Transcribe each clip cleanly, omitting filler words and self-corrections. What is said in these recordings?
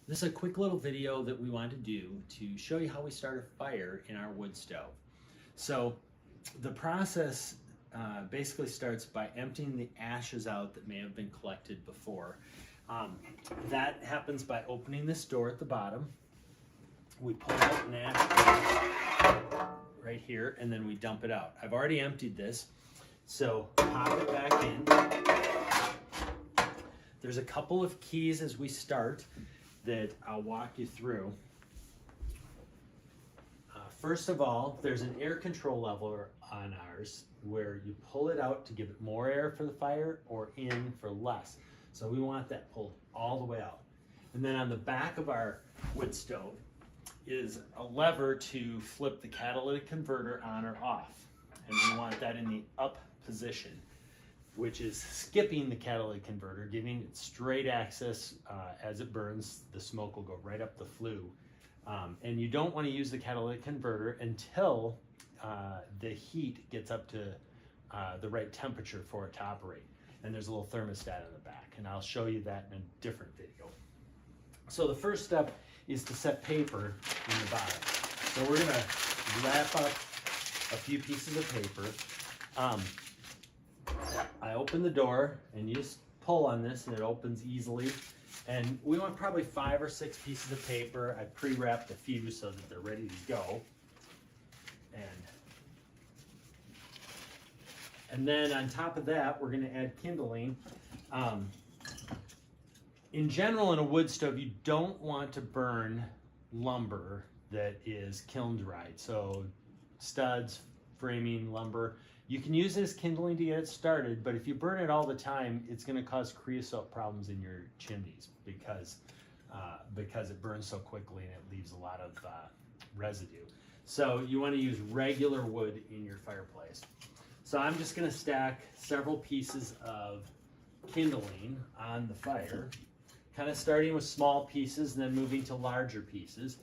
This is a quick little video that we want to do to show you how we start a fire in our wood stove. So the process basically starts by emptying the ashes out that may have been collected before. That happens by opening this door at the bottom. We pull out an ash right here and then we dump it out. I've already emptied this, so pop it back in. There's a couple of keys as we start that I'll walk you through. First of all, there's an air control lever on ours where you pull it out to give it more air for the fire or in for less. So we want that pulled all the way out. And then on the back of our wood stove is a lever to flip the catalytic converter on or off. And we want that in the up position, which is skipping the catalytic converter, giving it straight access. As it burns, the smoke will go right up the flue. And you don't want to use the catalytic converter until the heat gets up to the right temperature for it to operate. And there's a little thermostat in the back, and I'll show you that in a different video. So the first step is to set paper in the bottom. So we're gonna wrap up a few pieces of paper. I open the door and you just pull on this and it opens easily. And we want probably 5 or 6 pieces of paper. I pre-wrapped a few so that they're ready to go. And then on top of that, we're gonna add kindling. In general, in a wood stove, you don't want to burn lumber that is kiln dried. So studs, framing, lumber. You can use it as kindling to get it started, but if you burn it all the time, it's going to cause creosote problems in your chimneys because it burns so quickly and it leaves a lot of residue. So you want to use regular wood in your fireplace. So I'm just going to stack several pieces of kindling on the fire, kind of starting with small pieces and then moving to larger pieces.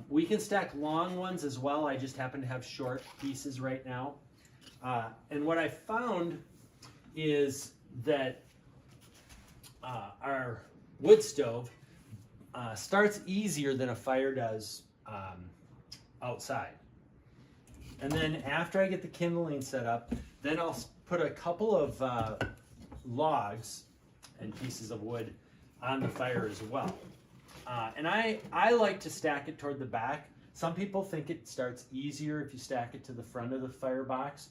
We can stack long ones as well. I just happen to have short pieces right now. And what I found is that our wood stove starts easier than a fire does outside. And then after I get the kindling set up, then I'll put a couple of logs and pieces of wood on the fire as well. And I like to stack it toward the back. Some people think it starts easier if you stack it to the front of the firebox.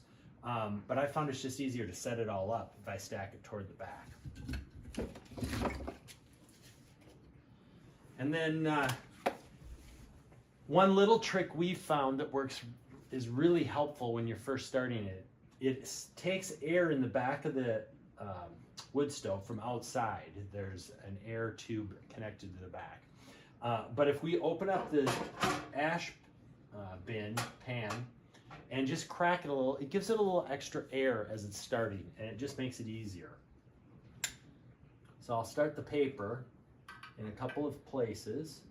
But I found it's just easier to set it all up if I stack it toward the back. And then one little trick we've found that is really helpful when you're first starting it. It takes air in the back of the wood stove from outside. There's an air tube connected to the back. But if we open up the ash pan, and just crack it a little, it gives it a little extra air as it's starting, and it just makes it easier. So I'll start the paper in a couple of places.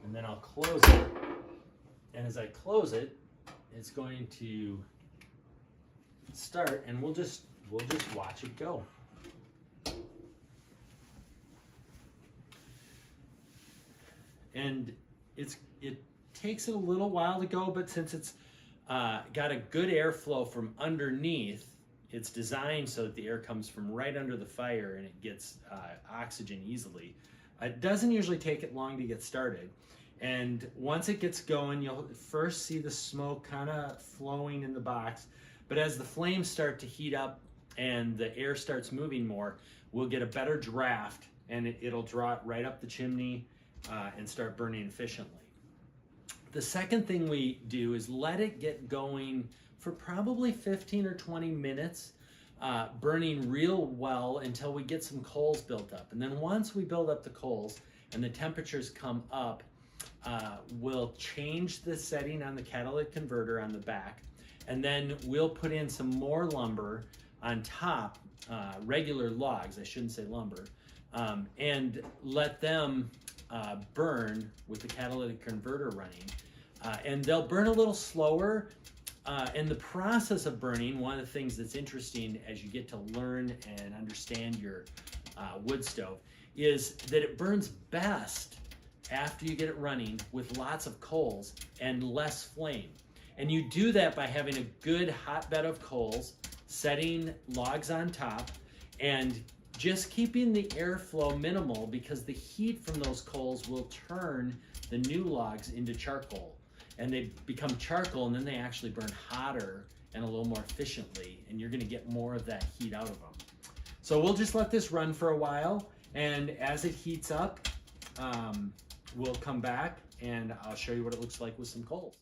And then I'll close it, and as I close it, it's going to start, and we'll just watch it go. And it takes it a little while to go, but since it's got a good airflow from underneath, it's designed so that the air comes from right under the fire and it gets oxygen easily. It doesn't usually take it long to get started. And once it gets going, you'll first see the smoke kind of flowing in the box. But as the flames start to heat up and the air starts moving more, we'll get a better draft, and it'll draw it right up the chimney and start burning efficiently. The second thing we do is let it get going for probably 15 or 20 minutes, burning real well until we get some coals built up. And then once we build up the coals and the temperatures come up, we'll change the setting on the catalytic converter on the back, and then we'll put in some more lumber on top regular logs, I shouldn't say lumber, and let them burn with the catalytic converter running. And they'll burn a little slower. In the process of burning, one of the things that's interesting as you get to learn and understand your wood stove is that it burns best after you get it running with lots of coals and less flame. And you do that by having a good hotbed of coals, setting logs on top, and just keeping the airflow minimal, because the heat from those coals will turn the new logs into charcoal. And they become charcoal, and then they actually burn hotter and a little more efficiently, and you're gonna get more of that heat out of them. So we'll just let this run for a while, and as it heats up, we'll come back and I'll show you what it looks like with some coals.